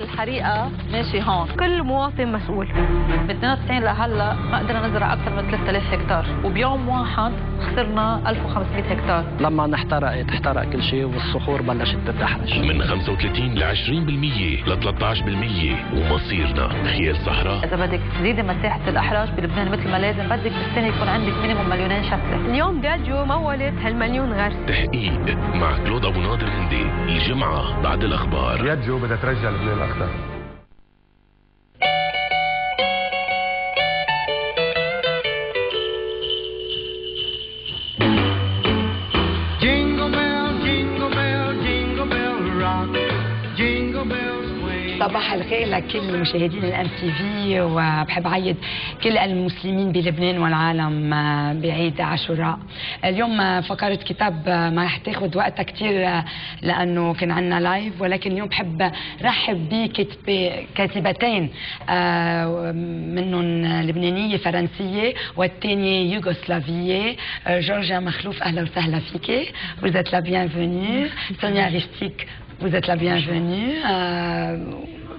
الحريقة ماشي هون، كل مواطن مسؤول. بدنا 90 لهلا ما قدرنا نزرع أكثر من 3000 هكتار، وبيوم واحد خسرنا 1500 هكتار. لما احترق كل شيء والصخور بلشت تتدحرج. من 35 ل 20% ل 13%، ومصيرنا خيال صحراء. إذا بدك تزيدي مساحة الأحراج بلبنان مثل ما لازم، بدك بالسنة يكون عندك مينيموم 2 شتلة. اليوم جاديو مولت هالمليون غرس. تحقيق مع كلود أبو ناظر هندي الجمعة بعد الأخبار. جاديو بدها ترجع لبنان الأخضر. صباح الخير لكل مشاهدين الام تي في، وبحب اعيد كل المسلمين بلبنان والعالم بعيد عاشوراء. اليوم فقرة كتاب ما رح تاخذ وقتها كثير لانه كان عندنا لايف، ولكن اليوم بحب رحب بكاتبتين منهم لبنانيه فرنسيه والثانيه يوغوسلافيه. جورجيا مخلوف، اهلا وسهلا فيكي. Vous êtes la bienvenue. Sonia Ristic, vous êtes la bienvenue.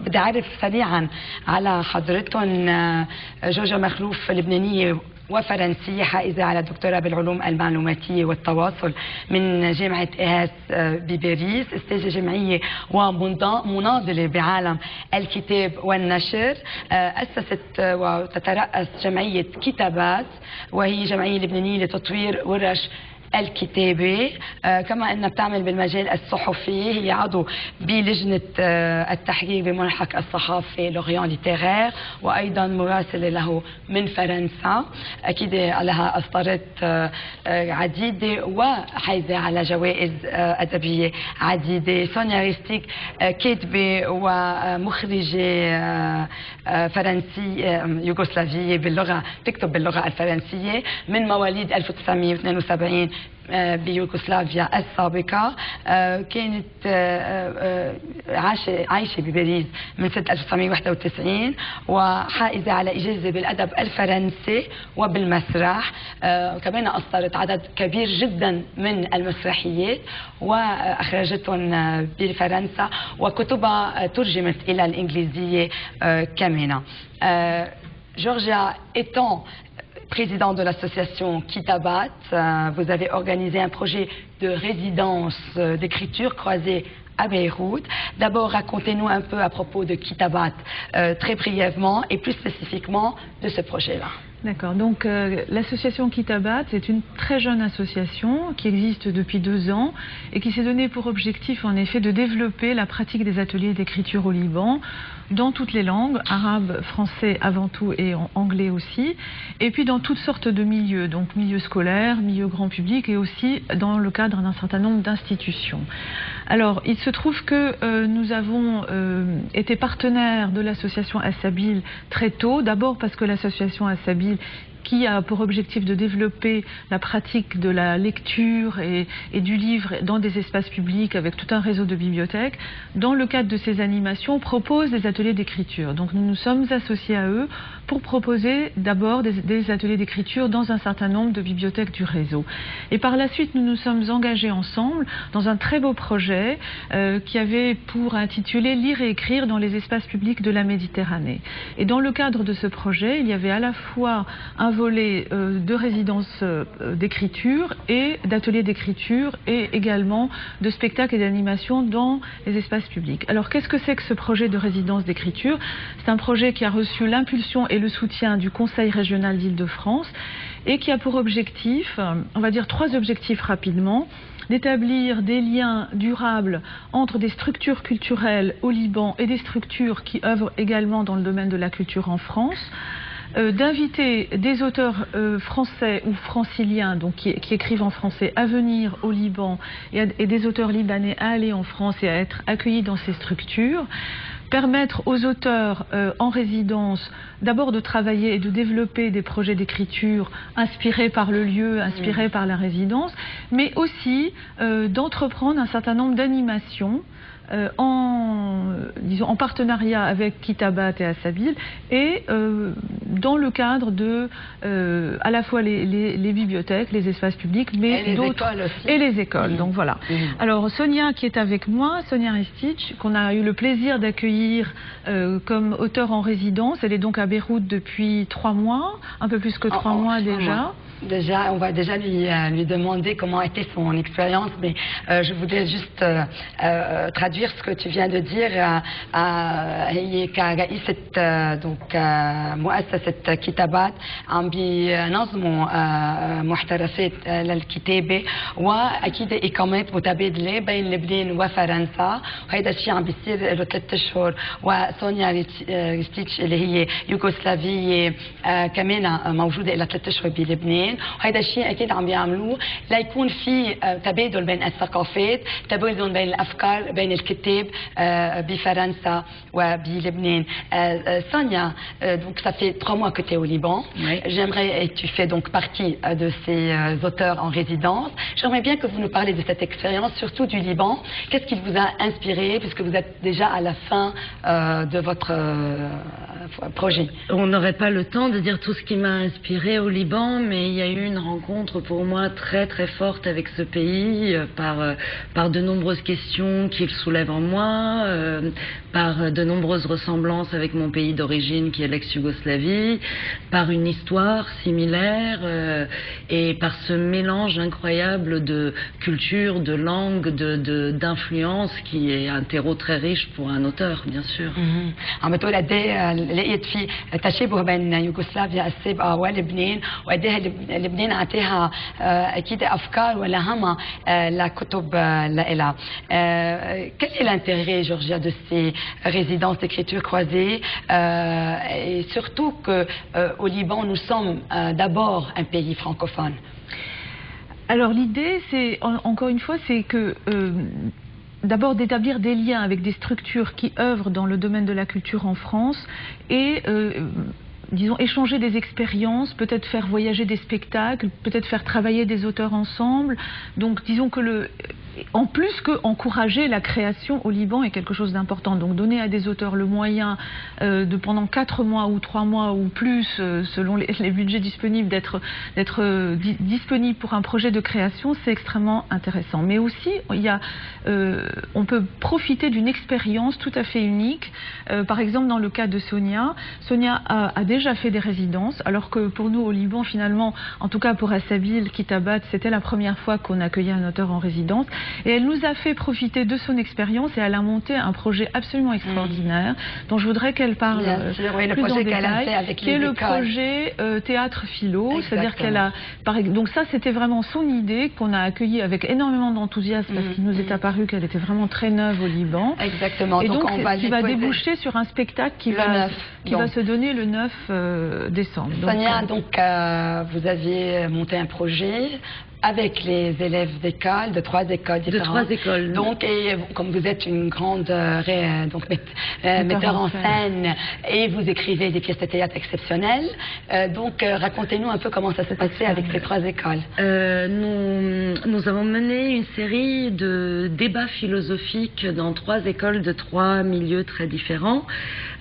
بدي أعرف سريعا على حضرتهم. جورجيا مخلوف لبنانية وفرنسية، حائزة على دكتوراه بالعلوم المعلوماتية والتواصل من جامعة إيهاس بباريس، استاذة جامعية ومناضلة بعالم الكتاب والنشر. أسست وتترأس جمعية كتابات، وهي جمعية لبنانية لتطوير ورش الكتابة. كما أنها بتعمل بالمجال الصحفي، هي عضو بلجنة التحرير بملحق الصحافة لوريان ليتيرير، وأيضا مراسلة له من فرنسا. أكيد لها أصدارات عديدة وحايزة على جوائز أدبية عديدة. سونيا ريستيك كاتبة ومخرجة فرنسية يوغوسلافية باللغة، تكتب باللغة الفرنسية، من مواليد 1972 بيوغوسلافيا السابقة. كانت عايشة بباريس من سنة 1991، وحائزة على إجازة بالأدب الفرنسي وبالمسرح. كمان أصدرت عدد كبير جدا من المسرحيات وأخرجتهم بفرنسا، وكتبها ترجمت إلى الإنجليزية كمان. Georgia étant président de l'association Kitabat, vous avez organisé un projet de résidence d'écriture croisée à Beyrouth. D'abord, racontez-nous un peu à propos de Kitabat, très brièvement, et plus spécifiquement de ce projet-là. D'accord, donc l'association Kitabat, c'est une très jeune association qui existe depuis 2 ans et qui s'est donné pour objectif en effet de développer la pratique des ateliers d'écriture au Liban dans toutes les langues, arabe, français avant tout et en anglais aussi, et puis dans toutes sortes de milieux, donc milieu scolaire, milieu grand public et aussi dans le cadre d'un certain nombre d'institutions. Alors, il se trouve que nous avons été partenaires de l'association Assabil très tôt, d'abord parce que l'association Assabil, qui a pour objectif de développer la pratique de la lecture et du livre dans des espaces publics avec tout un réseau de bibliothèques, dans le cadre de ces animations, propose des ateliers d'écriture. Donc nous nous sommes associés à eux pour proposer d'abord des ateliers d'écriture dans un certain nombre de bibliothèques du réseau. Et par la suite, nous nous sommes engagés ensemble dans un très beau projet qui avait pour intitulé « Lire et écrire dans les espaces publics de la Méditerranée ». Et dans le cadre de ce projet, il y avait à la fois un volet de résidence d'écriture et d'ateliers d'écriture et également de spectacles et d'animations dans les espaces publics. Alors qu'est-ce que c'est que ce projet de résidence d'écriture? C'est un projet qui a reçu l'impulsion et le soutien du Conseil régional d'Île-de-France et qui a pour objectif, on va dire 3 objectifs rapidement: d'établir des liens durables entre des structures culturelles au Liban et des structures qui œuvrent également dans le domaine de la culture en France, d'inviter des auteurs français ou franciliens, donc qui écrivent en français, à venir au Liban et des auteurs libanais à aller en France et à être accueillis dans ces structures. Permettre aux auteurs en résidence d'abord de travailler et de développer des projets d'écriture inspirés par le lieu, inspirés par la résidence, mais aussi d'entreprendre un certain nombre d'animations en partenariat avec Kitabat et Assabil, et dans le cadre de à la fois les bibliothèques, les espaces publics, mais d'autres et les écoles. Donc voilà. Alors Sonia qui est avec moi, Sonia Ristich, qu'on a eu le plaisir d'accueillir comme auteure en résidence. Elle est donc à Beyrouth depuis 3 mois, un peu plus que 3 mois déjà. Déjà, on va déjà lui demander comment a été son expérience, mais je voudrais juste traduire ce que tu viens de dire. هي كرئيسة donc مؤسسة كتابات عم بينظموا محترفات للكتابة وأكيد إقامات متبادلة بين لبنان وفرنسا، وهذا الشيء عم بيصير له 3 أشهر. وسونيا ريستيتش اللي هي يوغوسلافية كمان موجودة لها 3 أشهر بلبنان، وهذا الشيء اكيد عم بيعملوه ليكون في تبادل بين الثقافات، تبادل بين الافكار بين الكتاب بفرنسا وبلبنان. Sonia, donc ça fait 3 mois que tu es au Liban. Oui. J'aimerais, et tu fais donc partie de ces auteurs en résidence. J'aimerais bien que vous nous parlez de cette expérience, surtout du Liban. Qu'est-ce qui vous a inspiré, puisque vous êtes déjà à la fin de votre projet? On n'aurait pas le temps de dire tout ce qui m'a inspiré au Liban, mais il y a eu une rencontre pour moi très très forte avec ce pays par de nombreuses questions qu'il soulève en moi, par de nombreuses ressemblances avec mon pays d'origine qui est l'ex-Yougoslavie, par une histoire similaire et par ce mélange incroyable de culture, de langue, d'influence qui est un terreau très riche pour un auteur, bien sûr. عم بتقول قد ايه لقيت في تشابه بين يوغوسلافيا السابقه ولبنان، وقد ايه لبنان اعطاها اكيد افكار ولهمها لكتب لها. Quel est l'intérêt, Georgia, de ces résidences d'écriture croisée, et surtout qu'au Liban nous sommes d'abord un pays francophone? Alors l'idée, c'est encore une fois, c'est que d'abord d'établir des liens avec des structures qui œuvrent dans le domaine de la culture en France et disons, échanger des expériences, peut-être faire voyager des spectacles, peut-être faire travailler des auteurs ensemble. Donc, disons que en plus que encourager la création au Liban est quelque chose d'important. Donc, donner à des auteurs le moyen de pendant 4 mois ou 3 mois ou plus, selon les budgets disponibles, d'être disponible pour un projet de création, c'est extrêmement intéressant. Mais aussi, on peut profiter d'une expérience tout à fait unique. Par exemple, dans le cas de Sonia, a déjà fait des résidences, alors que pour nous au Liban, finalement, en tout cas pour Assabil Kitabat, c'était la première fois qu'on accueillait un auteur en résidence. Et elle nous a fait profiter de son expérience et elle a monté un projet absolument extraordinaire, dont je voudrais qu'elle parle plus en détail, qui est le projet Théâtre Philo. C'est-à-dire qu'elle a... Donc ça, c'était vraiment son idée qu'on a accueillie avec énormément d'enthousiasme parce qu'il nous est apparu qu'elle était vraiment très neuve au Liban. Exactement. Et donc qui va déboucher sur un spectacle qui va se donner le 9 décembre. Sonia, donc vous aviez monté un projet avec les élèves d'école, de 3 écoles différentes. De 3 écoles. Donc, et comme vous êtes une grande metteur en scène et vous écrivez des pièces de théâtre exceptionnelles, donc racontez-nous un peu comment ça s'est passé avec ces 3 écoles. Nous avons mené une série de débats philosophiques dans 3 écoles de 3 milieux très différents.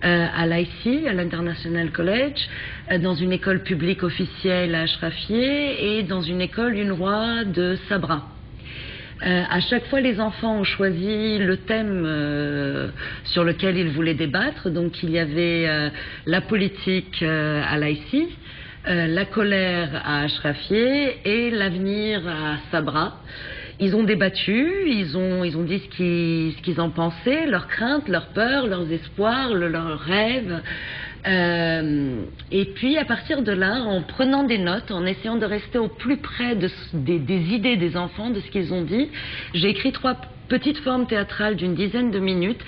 À l'IC, à l'International College, dans une école publique officielle à Ashrafieh et dans une école une roi de Sabra. À chaque fois, les enfants ont choisi le thème sur lequel ils voulaient débattre. Donc, il y avait la politique à l'IC, la colère à Ashrafieh et l'avenir à Sabra. Ils ont débattu, ils ont dit ce qu'ils en pensaient, leurs craintes, leurs peurs, leurs espoirs, leurs rêves. Et puis à partir de là, en prenant des notes, en essayant de rester au plus près des idées des enfants, de ce qu'ils ont dit, j'ai écrit 3 petites formes théâtrales d'une dizaine de minutes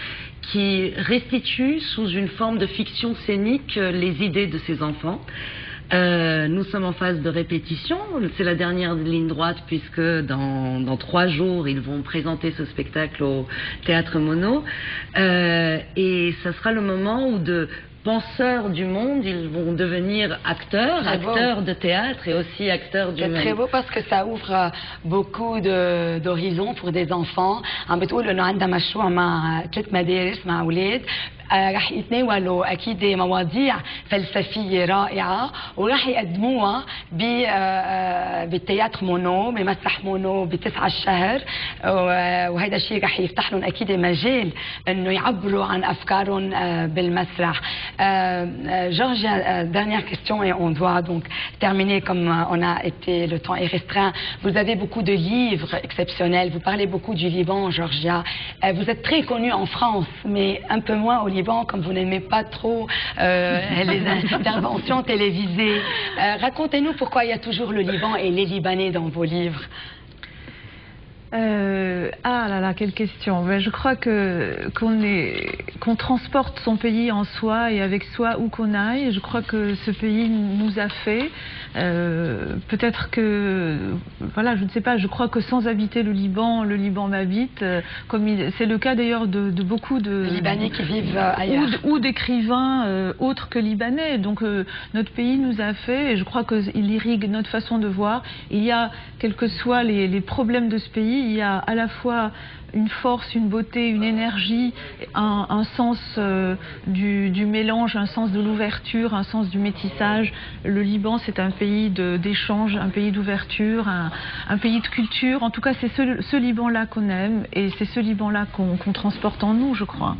qui restituent sous une forme de fiction scénique les idées de ces enfants. Nous sommes en phase de répétition, c'est la dernière ligne droite puisque dans 3 jours ils vont présenter ce spectacle au Théâtre Monod et ça sera le moment où de penseurs du monde, ils vont devenir acteurs de théâtre et aussi acteurs du monde. C'est très beau parce que ça ouvre beaucoup d'horizons pour des enfants. عم بتقولوا انه عندها مشروع مع 3 مدارس مع اولاد رح يتناولوا اكيد مواضيع فلسفيه رائعه وراح يقدموها بالتياتر مونو بمسرح مونو ب9 الشهر وهذا الشيء رح يفتح لهم اكيد مجال انه يعبروا عن افكارهم بالمسرح. Georgia, dernière question et on doit donc terminer comme on a été, le temps est restreint. Vous avez beaucoup de livres exceptionnels, vous parlez beaucoup du Liban, Georgia. Vous êtes très connue en France, mais un peu moins au Liban, comme vous n'aimez pas trop les interventions télévisées. Racontez-nous pourquoi il y a toujours le Liban et les Libanais dans vos livres. Ah là là, quelle question. Ben, je crois qu'on transporte son pays en soi et avec soi où qu'on aille. Je crois que ce pays nous a fait. Peut-être que, voilà, je ne sais pas, je crois que sans habiter le Liban m'habite. C'est le cas d'ailleurs de beaucoup de Libanais qui vivent ailleurs. Ou d'écrivains autres que libanais. Donc notre pays nous a fait et je crois qu'il irrigue notre façon de voir. Il y a, quels que soient les problèmes de ce pays, il y a à la fois une force, une beauté, une énergie, un sens du mélange, un sens de l'ouverture, un sens du métissage. Le Liban, c'est un pays d'échange, un pays d'ouverture, un pays de culture. En tout cas, c'est ce Liban-là qu'on aime et c'est ce Liban-là qu'on transporte en nous, je crois.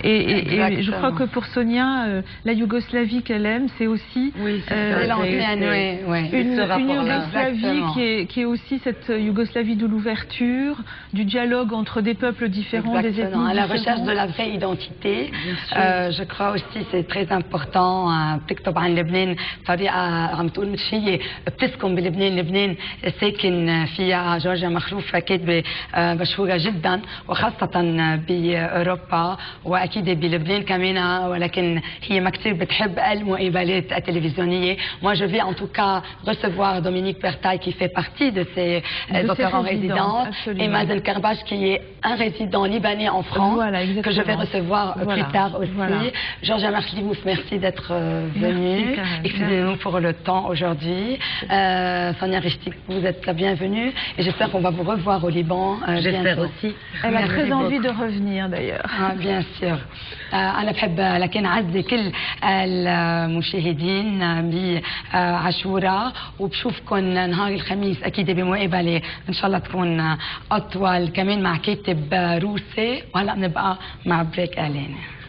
Et je crois que pour Sonia, la Yougoslavie qu'elle aime, c'est aussi une Yougoslavie qui est aussi cette Yougoslavie de l'ouverture, du dialogue entre des peuples différents, des ethnies différentes. À la recherche de la vraie identité. Je crois aussi c'est très important. بتكتب عن لبنان طريقة عم تقول مش هي بتسكن بلبنان، لبنان ساكن فيها. جورجيا مخلوف كاتبة مشهورة جدا وخاصة بأوروبا وأكيد بلبنان كمان، ولكن هي ما كثير بتحب المقابلات التلفزيونية. Moi je vais en tout cas recevoir Dominique Bertaille qui fait partie de ces auteurs en résidence et Mazen Karbash qui est un résident libanais en France, que je vais recevoir plus tard aussi. Georgia Marklivouf, merci d'être venue. Excusez-nous pour le temps aujourd'hui. Sonia Richtik, vous êtes la bienvenue et j'espère qu'on va vous revoir au Liban. J'espère aussi. Elle a très envie de revenir d'ailleurs. Bien sûr. أنا بحب لكن أعزي كل المشاهدين بعاشوراء وبشوفكم نهار الخميس أكيد بمقابلة إن شاء الله تكون أطول كمان مع كاتب روسي وهلا بنبقى مع بريك إعلاني.